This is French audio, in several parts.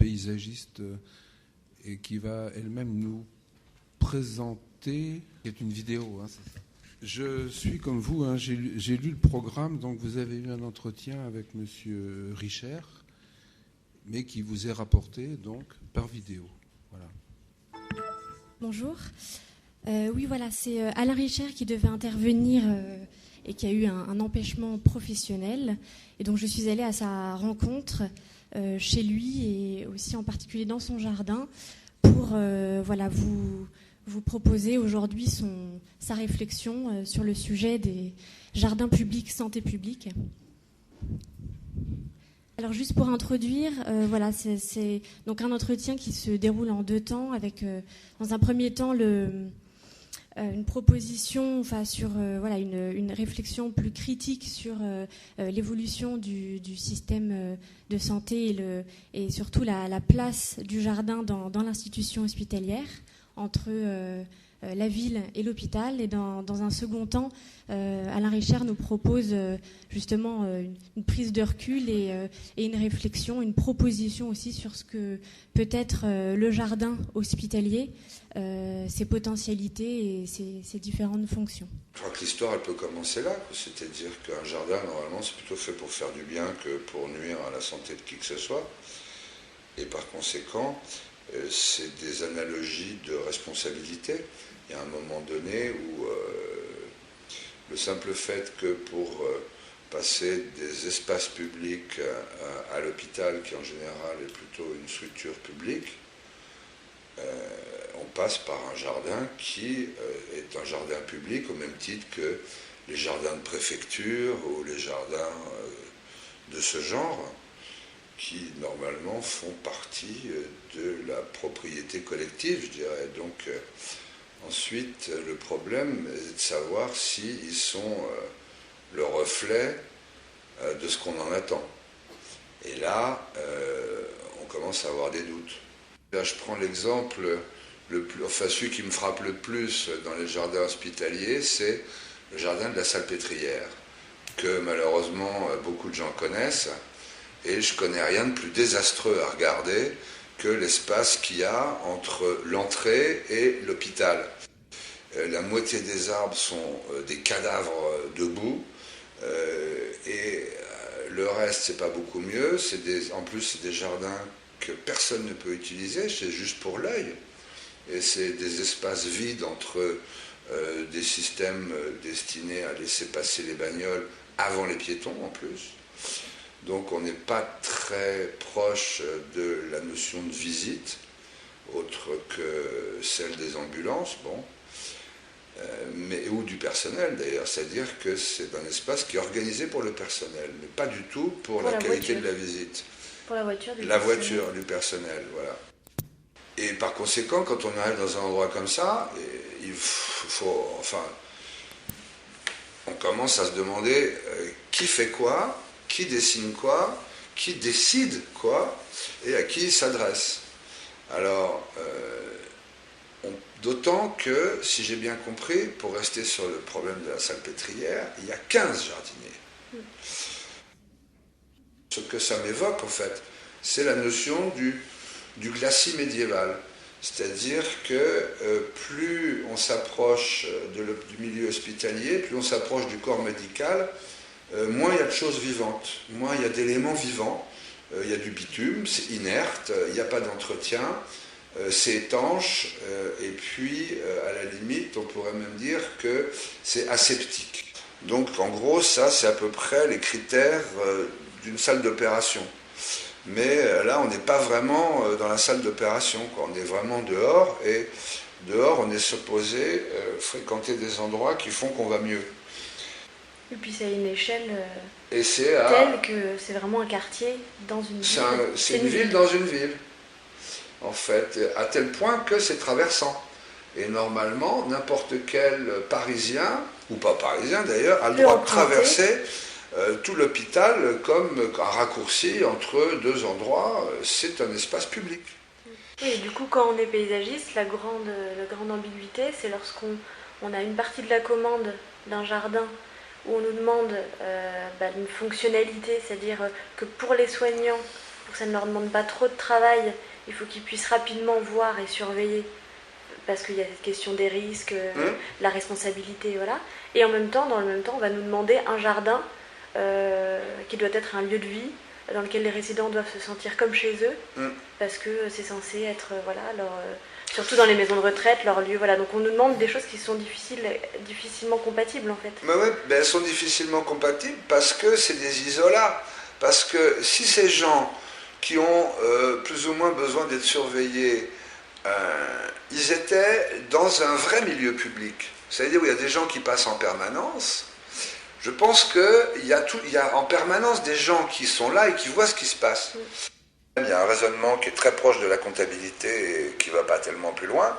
paysagiste et qui va elle-même nous présenter. C'est une vidéo, hein, c'est ça. Je suis comme vous, hein, j'ai lu le programme, donc vous avez eu un entretien avec Monsieur Richer, mais qui vous est rapporté donc par vidéo. Voilà. Bonjour. Oui, voilà, c'est Alain Richer qui devait intervenir et qui a eu un empêchement professionnel. Et donc je suis allée à sa rencontre chez lui et aussi en particulier dans son jardin pour voilà, vous proposer aujourd'hui sa réflexion sur le sujet des jardins publics, santé publique. Alors juste pour introduire, voilà, c'est donc un entretien qui se déroule en 2 temps avec, dans un premier temps, une proposition, enfin sur voilà, une réflexion plus critique sur l'évolution du système de santé et surtout la place du jardin dans l'institution hospitalière entre la ville et l'hôpital. Et dans un second temps, Alain Richer nous propose justement une prise de recul et une réflexion, une proposition aussi sur ce que peut être le jardin hospitalier, ses potentialités et ses différentes fonctions. Je crois que l'histoire, elle peut commencer là. C'est-à-dire qu'un jardin, normalement, c'est plutôt fait pour faire du bien que pour nuire à la santé de qui que ce soit. Et par conséquent, c'est des analogies de responsabilité. Il y a un moment donné où le simple fait que pour passer des espaces publics à l'hôpital, qui en général est plutôt une structure publique, on passe par un jardin qui est un jardin public au même titre que les jardins de préfecture ou les jardins de ce genre, qui normalement font partie de la propriété collective, je dirais. Donc ensuite, le problème est de savoir s'ils sont le reflet de ce qu'on en attend. Et là, on commence à avoir des doutes. Là, je prends l'exemple, celui qui me frappe le plus dans les jardins hospitaliers, c'est le jardin de la Salpêtrière, que malheureusement beaucoup de gens connaissent. Et je connais rien de plus désastreux à regarder que l'espace qu'il y a entre l'entrée et l'hôpital. La moitié des arbres sont des cadavres debout, et le reste, c'est pas beaucoup mieux. En plus, c'est des jardins que personne ne peut utiliser, c'est juste pour l'œil. Et c'est des espaces vides entre des systèmes destinés à laisser passer les bagnoles avant les piétons en plus. Donc on n'est pas très proche de la notion de visite, autre que celle des ambulances, bon, ou du personnel d'ailleurs, c'est-à-dire que c'est un espace qui est organisé pour le personnel, mais pas du tout pour la qualité de la visite. Pour la voiture du personnel. personnel. Voiture du personnel, voilà. Et par conséquent, quand on arrive dans un endroit comme ça, il faut, enfin, on commence à se demander qui fait quoi, qui dessine quoi, qui décide quoi, et à qui il s'adresse. Alors, d'autant que, si j'ai bien compris, pour rester sur le problème de la Salpêtrière, il y a 15 jardiniers. Ce que ça m'évoque, en fait, c'est la notion du glacis médiéval. C'est-à-dire que plus on s'approche du milieu hospitalier, plus on s'approche du corps médical, moins il y a de choses vivantes, moins il y a d'éléments vivants. Il y a du bitume, c'est inerte, il n'y a pas d'entretien, c'est étanche, et puis à la limite, on pourrait même dire que c'est aseptique. Donc en gros, ça c'est à peu près les critères d'une salle d'opération. Mais là, on n'est pas vraiment dans la salle d'opération, quoi. On est vraiment dehors, et dehors, on est supposé fréquenter des endroits qui font qu'on va mieux. Et puis c'est à une échelle telle que c'est vraiment un quartier dans une ville. C'est une ville dans une ville, en fait, à tel point que c'est traversant. Et normalement, n'importe quel Parisien, ou pas Parisien d'ailleurs, a le droit de traverser tout l'hôpital comme un raccourci entre deux endroits. C'est un espace public. Oui, et du coup, quand on est paysagiste, la grande ambiguïté, c'est lorsqu'on a une partie de la commande d'un jardin où on nous demande une fonctionnalité, c'est-à-dire que pour les soignants, pour que ça ne leur demande pas trop de travail, il faut qu'ils puissent rapidement voir et surveiller, parce qu'il y a cette question des risques, la responsabilité, voilà. Et en même temps, dans le même temps, on va nous demander un jardin qui doit être un lieu de vie, dans lequel les résidents doivent se sentir comme chez eux, parce que c'est censé être, voilà, surtout dans les maisons de retraite, leur lieu, voilà. Donc on nous demande des choses qui sont difficilement compatibles, en fait. Mais oui, elles sont difficilement compatibles parce que c'est des isolats. Parce que si ces gens qui ont plus ou moins besoin d'être surveillés, ils étaient dans un vrai milieu public, c'est-à-dire où il y a des gens qui passent en permanence, je pense qu'il y a en permanence des gens qui sont là et qui voient ce qui se passe. Il y a un raisonnement qui est très proche de la comptabilité et qui ne va pas tellement plus loin,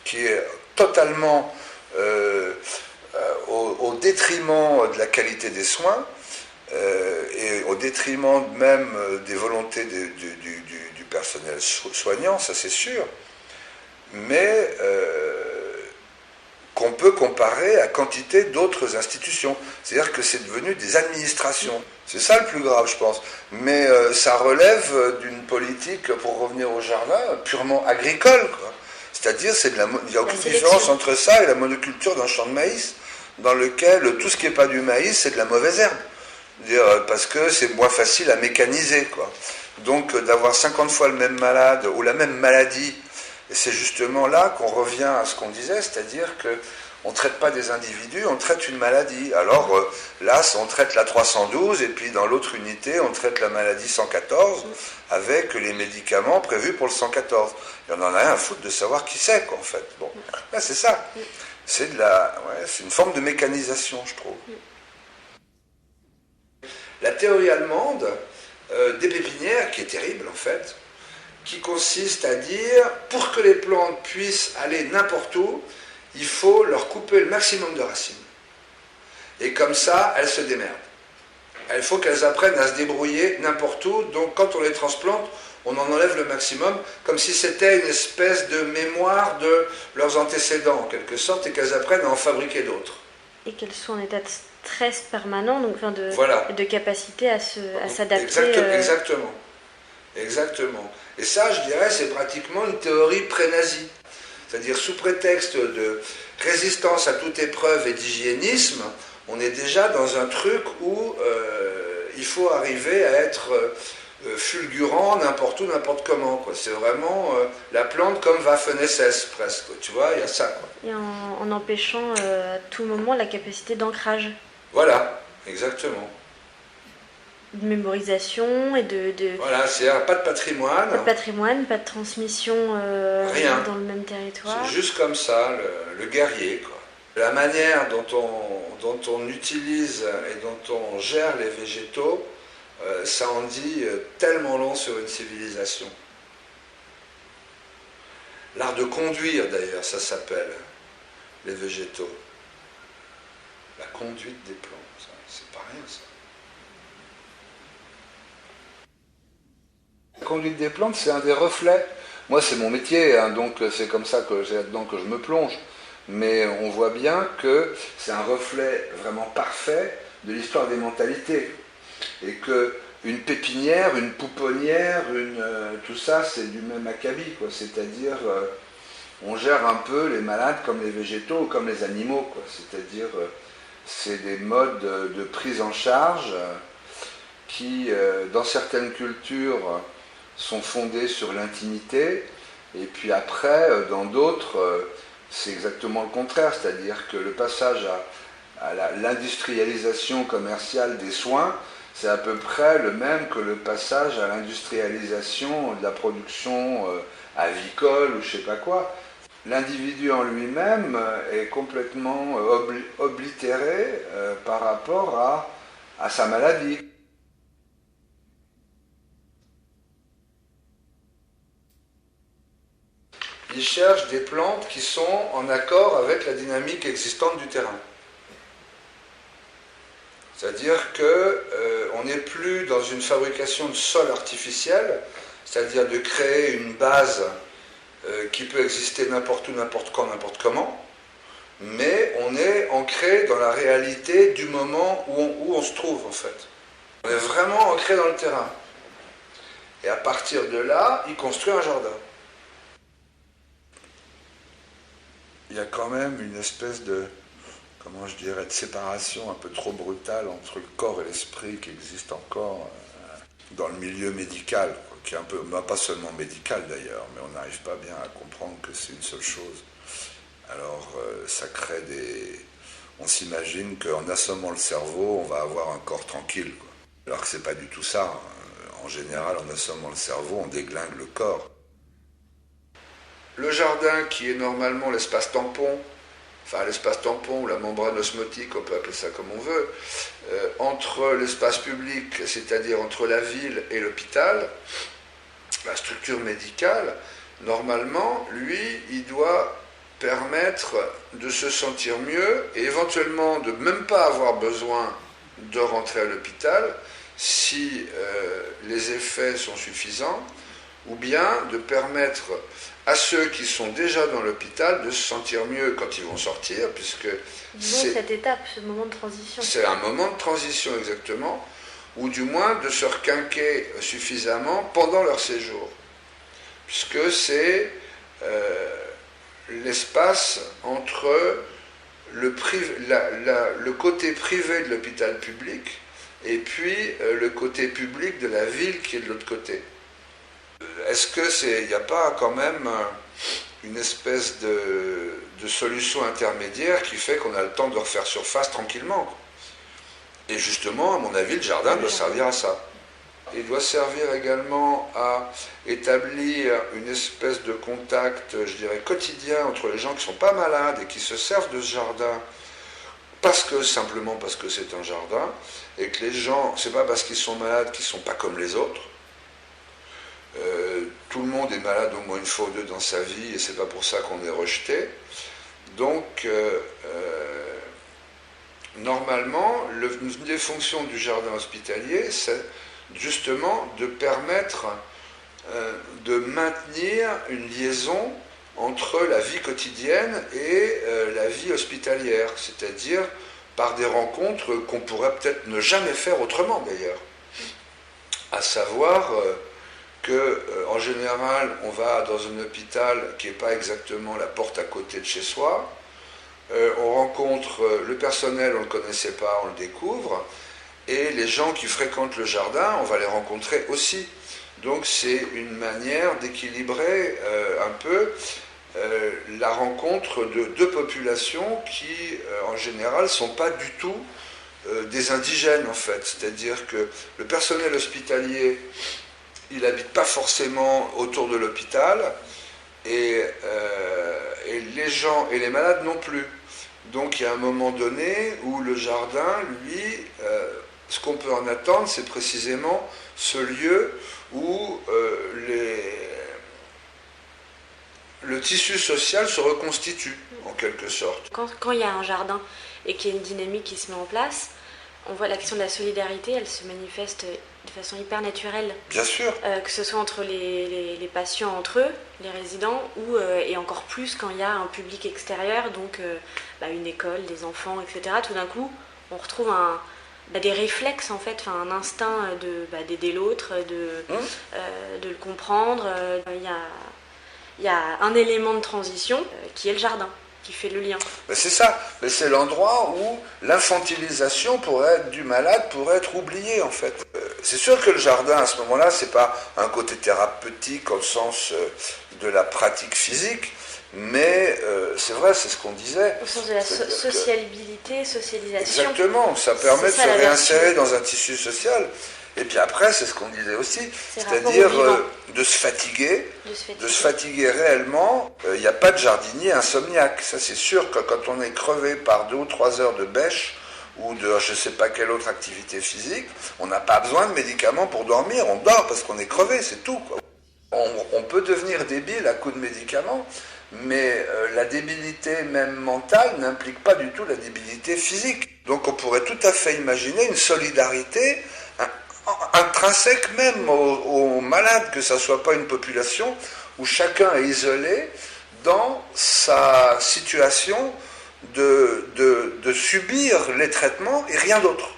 qui est totalement au détriment de la qualité des soins et au détriment même des volontés du personnel soignant, ça c'est sûr, mais qu'on peut comparer à quantité d'autres institutions. C'est-à-dire que c'est devenu des administrations. C'est ça le plus grave, je pense. Mais ça relève d'une politique, pour revenir au jardin, purement agricole, quoi. C'est-à-dire, il n'y a aucune différence entre ça et la monoculture d'un champ de maïs, dans lequel tout ce qui n'est pas du maïs, c'est de la mauvaise herbe. Parce que c'est moins facile à mécaniser, quoi. Donc, d'avoir 50 fois le même malade, ou la même maladie, et c'est justement là qu'on revient à ce qu'on disait, c'est-à-dire qu'on ne traite pas des individus, on traite une maladie. Alors là, on traite la 312, et puis dans l'autre unité, on traite la maladie 114, avec les médicaments prévus pour le 114. Et on en a rien à foutre de savoir qui c'est, quoi, en fait. Bon, là, c'est ça. C'est une forme de mécanisation, je trouve. La théorie allemande des pépinières, qui est terrible, en fait, qui consiste à dire, pour que les plantes puissent aller n'importe où, il faut leur couper le maximum de racines. Et comme ça, elles se démerdent. Il faut qu'elles apprennent à se débrouiller n'importe où, donc quand on les transplante, on en enlève le maximum, comme si c'était une espèce de mémoire de leurs antécédents, en quelque sorte, et qu'elles apprennent à en fabriquer d'autres. Et qu'elles soient en état de stress permanent, donc voilà. de capacité à s'adapter. Exactement. Et ça, je dirais, c'est pratiquement une théorie pré-nazie. C'est-à-dire, sous prétexte de résistance à toute épreuve et d'hygiénisme, on est déjà dans un truc où il faut arriver à être fulgurant n'importe où, n'importe comment, quoi. C'est vraiment la plante comme Waffen-SS, presque. Tu vois, il y a ça, quoi. Et en empêchant à tout moment la capacité d'ancrage. Voilà, exactement. De mémorisation et de... Voilà, c'est-à-dire pas de patrimoine. Pas de patrimoine, pas de transmission rien dans le même territoire. C'est juste comme ça, le guerrier, quoi. La manière dont on utilise et dont on gère les végétaux, ça en dit tellement long sur une civilisation. L'art de conduire, d'ailleurs, ça s'appelle, les végétaux. La conduite des plantes, c'est pas rien, ça. La conduite des plantes, c'est un des reflets. Moi, c'est mon métier, hein, donc c'est comme ça que c'est là-dedans que je me plonge. Mais on voit bien que c'est un reflet vraiment parfait de l'histoire des mentalités. Et qu'une pépinière, une pouponnière, tout ça, c'est du même acabit, quoi. C'est-à-dire, on gère un peu les malades comme les végétaux ou comme les animaux, quoi. C'est-à-dire, c'est des modes de prise en charge qui, dans certaines cultures, sont fondés sur l'intimité, et puis après, dans d'autres, c'est exactement le contraire, c'est-à-dire que le passage à l'industrialisation commerciale des soins, c'est à peu près le même que le passage à l'industrialisation de la production avicole ou je sais pas quoi. L'individu en lui-même est complètement oblitéré par rapport à sa maladie. Ils cherchent des plantes qui sont en accord avec la dynamique existante du terrain. C'est-à-dire qu'on n'est plus dans une fabrication de sol artificiel, c'est-à-dire de créer une base qui peut exister n'importe où, n'importe quand, n'importe comment, mais on est ancré dans la réalité du moment où on se trouve, en fait. On est vraiment ancré dans le terrain. Et à partir de là, il construit un jardin. Il y a quand même une espèce de, comment je dirais, de séparation un peu trop brutale entre le corps et l'esprit qui existe encore dans le milieu médical, qui est un peu, pas seulement médical d'ailleurs, mais on n'arrive pas bien à comprendre que c'est une seule chose. Alors ça crée des... On s'imagine qu'en assommant le cerveau, on va avoir un corps tranquille, quoi. Alors que c'est pas du tout ça. En général, en assommant le cerveau, on déglingue le corps. Le jardin, qui est normalement l'espace tampon, enfin l'espace tampon ou la membrane osmotique, on peut appeler ça comme on veut, entre l'espace public, c'est-à-dire entre la ville et l'hôpital, la structure médicale, normalement, lui, il doit permettre de se sentir mieux et éventuellement de même pas avoir besoin de rentrer à l'hôpital si les effets sont suffisants, ou bien de permettre à ceux qui sont déjà dans l'hôpital de se sentir mieux quand ils vont sortir, puisque c'est cette étape, ce moment de transition. C'est un moment de transition exactement, ou du moins de se requinquer suffisamment pendant leur séjour, puisque c'est l'espace entre le côté privé de l'hôpital public et puis le côté public de la ville qui est de l'autre côté. Est-ce qu'il n'y a pas quand même une espèce de solution intermédiaire qui fait qu'on a le temps de refaire surface tranquillement, quoi. Et justement, à mon avis, le jardin doit servir à ça. Il doit servir également à établir une espèce de contact, je dirais, quotidien entre les gens qui ne sont pas malades et qui se servent de ce jardin simplement parce que c'est un jardin, et que les gens, c'est pas parce qu'ils sont malades qu'ils ne sont pas comme les autres. Tout le monde est malade au moins une fois ou deux dans sa vie, et c'est pas pour ça qu'on est rejeté. Donc, normalement, une des fonctions du jardin hospitalier, c'est justement de permettre de maintenir une liaison entre la vie quotidienne et la vie hospitalière, c'est-à-dire par des rencontres qu'on pourrait peut-être ne jamais faire autrement d'ailleurs. À savoir qu'en général, on va dans un hôpital qui n'est pas exactement la porte à côté de chez soi, on rencontre le personnel, on ne le connaissait pas, on le découvre, et les gens qui fréquentent le jardin, on va les rencontrer aussi. Donc c'est une manière d'équilibrer un peu la rencontre de deux populations qui, en général, ne sont pas du tout des indigènes, en fait. C'est-à-dire que le personnel hospitalier, il n'habite pas forcément autour de l'hôpital, et les gens et les malades non plus. Donc il y a un moment donné où le jardin, lui, ce qu'on peut en attendre, c'est précisément ce lieu où le tissu social se reconstitue, en quelque sorte. Quand il y a un jardin et qu'il y a une dynamique qui se met en place, on voit la question de la solidarité, elle se manifeste de façon hyper naturelle. Bien sûr. Que ce soit entre les patients entre eux, les résidents, et encore plus quand il y a un public extérieur, donc une école, des enfants, etc. Tout d'un coup, on retrouve des réflexes, en fait, un instinct d'aider l'autre, de le comprendre. Il y a un élément de transition qui est le jardin, qui fait le lien. Mais c'est ça, mais c'est l'endroit où l'infantilisation du malade pourrait être oubliée, en fait. C'est sûr que le jardin, à ce moment-là, c'est pas un côté thérapeutique au sens de la pratique physique, mais c'est vrai, c'est ce qu'on disait. Au sens de la sociabilité, socialisation. Exactement, ça permet de se réinsérer dans un tissu social. Et puis après, c'est ce qu'on disait aussi, c'est-à-dire de se fatiguer réellement. Il n'y a pas de jardinier insomniaque. Ça, c'est sûr que quand on est crevé par 2 ou 3 heures de bêche ou de je ne sais pas quelle autre activité physique, on n'a pas besoin de médicaments pour dormir. On dort parce qu'on est crevé, c'est tout, quoi. On peut devenir débile à coup de médicaments, mais la débilité même mentale n'implique pas du tout la débilité physique. Donc on pourrait tout à fait imaginer une solidarité intrinsèque même aux malades, que ça ne soit pas une population où chacun est isolé dans sa situation de subir les traitements et rien d'autre.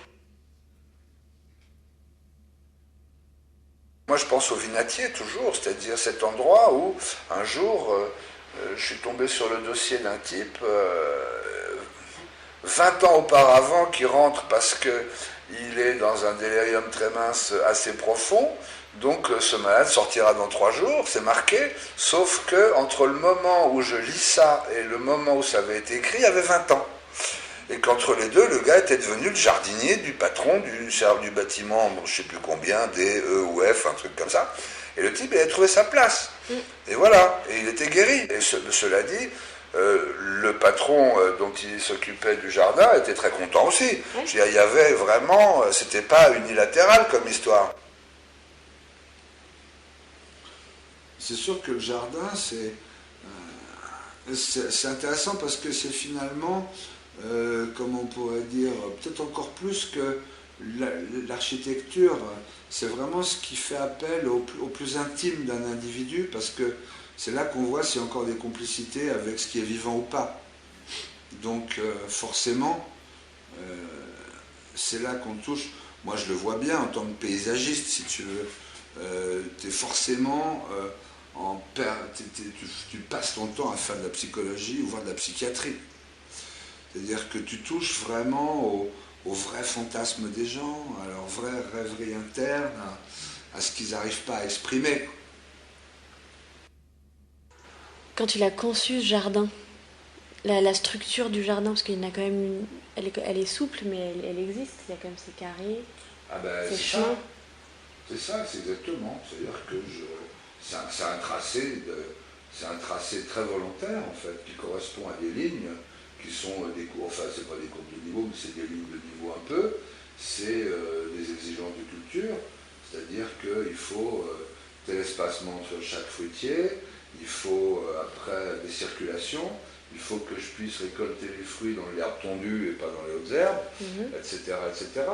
Moi, je pense au Vinatier toujours, c'est-à-dire cet endroit où, un jour, je suis tombé sur le dossier d'un type, 20 ans auparavant, qui rentre parce qu'il est dans un délirium très mince assez profond. Donc ce malade sortira dans 3 jours, c'est marqué, sauf que entre le moment où je lis ça et le moment où ça avait été écrit, il y avait 20 ans. Et qu'entre les deux, le gars était devenu le jardinier du patron du bâtiment, je ne sais plus combien, D, E ou F, un truc comme ça. Et le type, il avait trouvé sa place. Et voilà, et il était guéri. Et cela dit, le patron dont il s'occupait du jardin était très content aussi. Je veux dire, il y avait vraiment, c'était pas unilatéral comme histoire. C'est sûr que le jardin, c'est intéressant parce que c'est finalement, comme on pourrait dire, peut-être encore plus que l'architecture, c'est vraiment ce qui fait appel au plus intime d'un individu, parce que c'est là qu'on voit s'il y a encore des complicités avec ce qui est vivant ou pas. Donc forcément, c'est là qu'on touche. Moi je le vois bien en tant que paysagiste, si tu veux. Tu es forcément... tu passes ton temps à faire de la psychologie ou voire de la psychiatrie. C'est-à-dire que tu touches vraiment au vrai fantasme des gens, à leur vraie rêverie interne, à ce qu'ils n'arrivent pas à exprimer. Quand tu l'as conçu, ce jardin, la structure du jardin, parce qu'il y en a quand même elle est souple, mais elle existe, il y a quand même ces carrés, ces chemins. C'est ça, c'est exactement. C'est-à-dire que c'est un tracé très volontaire, en fait, qui correspond à des lignes qui sont des cours, enfin, c'est pas des courbes de niveau, mais c'est des lignes de niveau un peu. C'est des exigences de culture, c'est-à-dire qu'il faut tel espacement entre chaque fruitier, il faut après des circulations, il faut que je puisse récolter les fruits dans l'herbe tondue et pas dans les hautes herbes, etc., etc.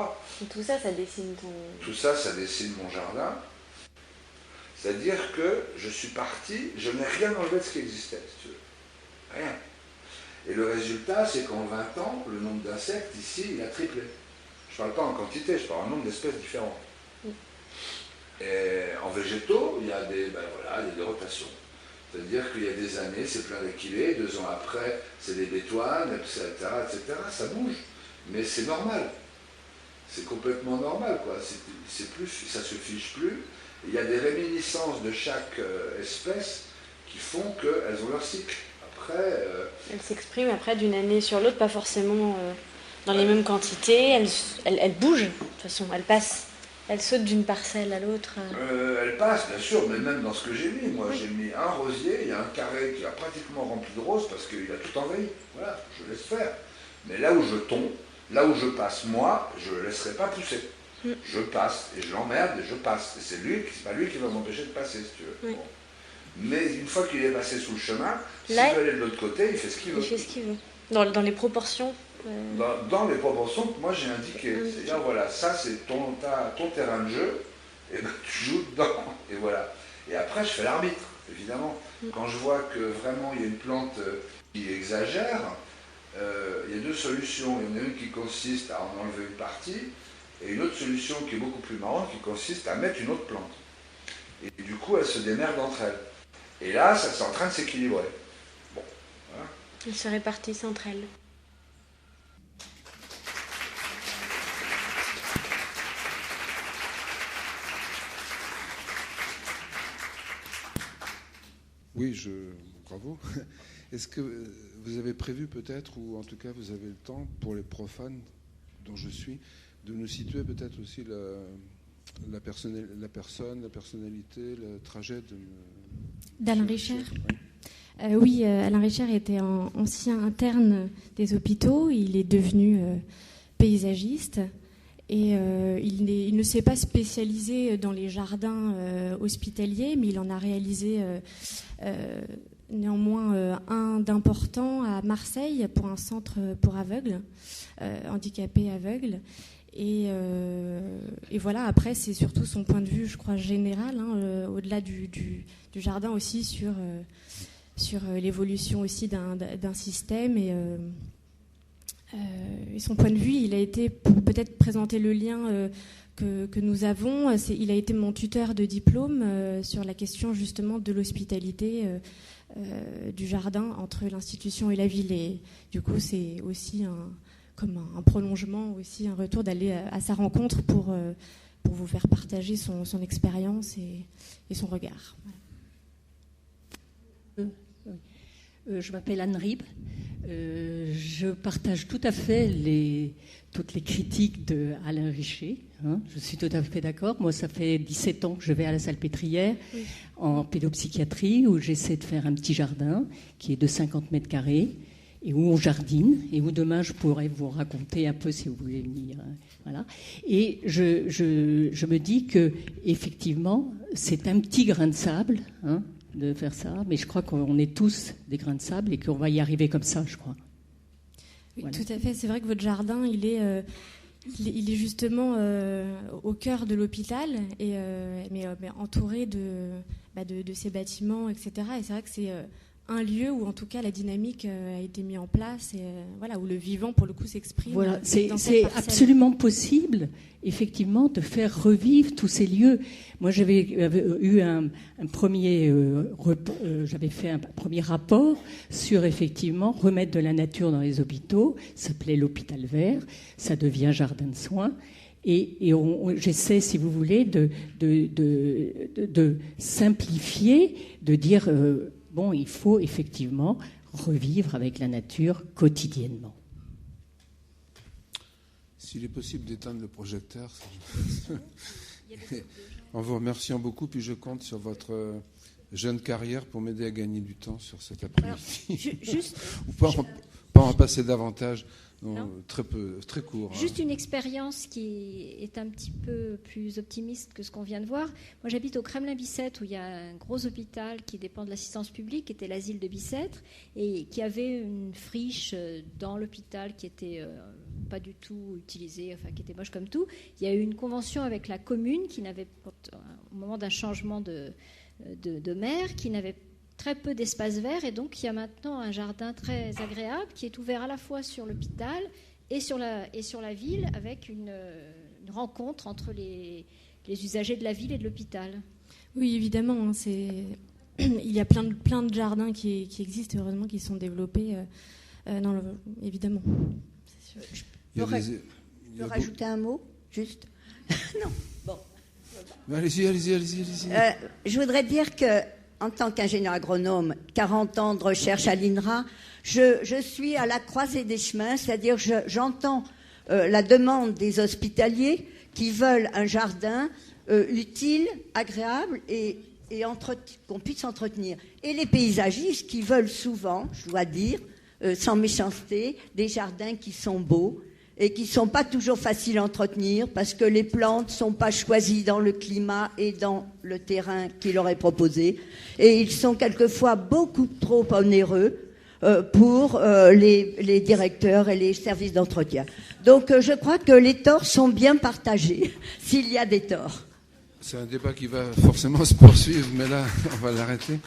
Et tout ça, ça dessine ton... Tout ça, ça dessine mon jardin. C'est-à-dire que je suis parti, je n'ai rien enlevé de ce qui existait, si tu veux. Rien. Et le résultat, c'est qu'en 20 ans, le nombre d'insectes ici, il a triplé. Je ne parle pas en quantité, je parle en nombre d'espèces différentes. Et en végétaux, il y a des rotations. C'est-à-dire qu'il y a des années, c'est plein d'équilés, 2 ans après, c'est des bétoines, etc., etc. Ça bouge. Mais c'est normal. C'est complètement normal, quoi. C'est plus, ça ne se fiche plus. Il y a des réminiscences de chaque espèce qui font qu'elles ont leur cycle. Après... Elles s'expriment après d'une année sur l'autre, pas forcément dans les mêmes quantités. Elles bougent, de toute façon, elles passent. Elles sautent d'une parcelle à l'autre. Elles passent, bien sûr, mais même dans ce que j'ai mis. Moi, j'ai mis un rosier, il y a un carré qui a pratiquement rempli de roses parce qu'il a tout envahi. Voilà, je laisse faire. Mais là où je tombe, là où je passe, moi, je ne le laisserai pas pousser. Je passe, et je l'emmerde, et je passe. Et c'est pas lui qui va m'empêcher de passer, si tu veux. Bon. Mais une fois qu'il est passé sous le chemin, s'il veut aller de l'autre côté, il fait ce qu'il veut. Il fait ce qu'il veut. Dans les proportions dans les proportions que moi j'ai indiquées. C'est-à-dire, voilà, ça c'est ton terrain de jeu, et ben, tu joues dedans, et voilà. Et après, je fais l'arbitre, évidemment. Quand je vois que vraiment il y a une plante qui exagère, il y a 2 solutions. Il y en a une qui consiste à en enlever une partie, et une autre solution qui est beaucoup plus marrante, qui consiste à mettre une autre plante. Et du coup, elles se démerdent entre elles. Et là, ça c'est en train de s'équilibrer. Bon, voilà. Elles se répartissent entre elles. Oui, bravo. Est-ce que vous avez prévu peut-être, ou en tout cas vous avez le temps, pour les profanes dont je suis, de nous situer peut-être aussi la personne, la personnalité, le trajet d'Alain Richer. Oui, Alain Richer était ancien interne des hôpitaux. Il est devenu paysagiste. Et il ne s'est pas spécialisé dans les jardins hospitaliers, mais il en a réalisé néanmoins un d'important à Marseille pour un centre pour aveugles, handicapés aveugles. Et voilà, après, c'est surtout son point de vue, je crois, général, au-delà du jardin aussi, sur l'évolution aussi d'un système et Et son point de vue, il a été, pour peut-être présenter le lien que nous avons, il a été mon tuteur de diplôme sur la question justement de l'hospitalité du jardin entre l'institution et la ville. Et du coup, c'est aussi comme un prolongement, aussi un retour d'aller à sa rencontre pour vous faire partager son expérience et son regard. Je m'appelle Anne Rib. Je partage tout à fait toutes les critiques d'Alain Richer. Je suis tout à fait d'accord. Moi, ça fait 17 ans que je vais à la Salpêtrière en pédopsychiatrie, où j'essaie de faire un petit jardin qui est de 50 mètres carrés et où on jardine, et où demain je pourrais vous raconter un peu si vous voulez venir. Voilà. Et je me dis que effectivement, c'est un petit grain de sable, de faire ça, mais je crois qu'on est tous des grains de sable et qu'on va y arriver comme ça, je crois. Oui, voilà. Tout à fait. C'est vrai que votre jardin, il est justement au cœur de l'hôpital, mais entouré de ces bâtiments, etc. Et c'est vrai que c'est un lieu où, en tout cas, la dynamique a été mise en place, et voilà, où le vivant, pour le coup, s'exprime. Voilà, c'est absolument possible, effectivement, de faire revivre tous ces lieux. Moi, j'avais eu j'avais fait un premier rapport sur, effectivement, remettre de la nature dans les hôpitaux. Ça s'appelait l'hôpital vert. Ça devient jardin de soins. Et j'essaie, si vous voulez, de simplifier, de dire... Bon, il faut effectivement revivre avec la nature quotidiennement. S'il est possible d'éteindre le projecteur, en vous remerciant beaucoup, puis je compte sur votre jeune carrière pour m'aider à gagner du temps sur cet après-midi. Ou pas en passer davantage. Non, très court. Juste une expérience qui est un petit peu plus optimiste que ce qu'on vient de voir. Moi, j'habite au Kremlin-Bicêtre, où il y a un gros hôpital qui dépend de l'assistance publique, qui était l'asile de Bicêtre, et qui avait une friche dans l'hôpital qui était pas du tout utilisée, enfin qui était moche comme tout. Il y a eu une convention avec la commune qui n'avait, au moment d'un changement de maire, qui n'avait très peu d'espace vert, et donc il y a maintenant un jardin très agréable qui est ouvert à la fois sur l'hôpital et sur la ville, avec une rencontre entre les usagers de la ville et de l'hôpital. Oui, évidemment, il y a plein de jardins qui existent, heureusement, qui sont développés, évidemment. Je peux rajouter un mot, juste. Non, bon. Allez-y. Je voudrais dire que, en tant qu'ingénieur agronome, 40 ans de recherche à l'INRA, je suis à la croisée des chemins, c'est-à-dire j'entends la demande des hospitaliers qui veulent un jardin utile, agréable et qu'on puisse entretenir. Et les paysagistes qui veulent souvent, je dois dire, sans méchanceté, des jardins qui sont beaux et qui ne sont pas toujours faciles à entretenir parce que les plantes ne sont pas choisies dans le climat et dans le terrain qui leur est proposé. Et ils sont quelquefois beaucoup trop onéreux pour les directeurs et les services d'entretien. Donc je crois que les torts sont bien partagés, s'il y a des torts. C'est un débat qui va forcément se poursuivre, mais là, on va l'arrêter.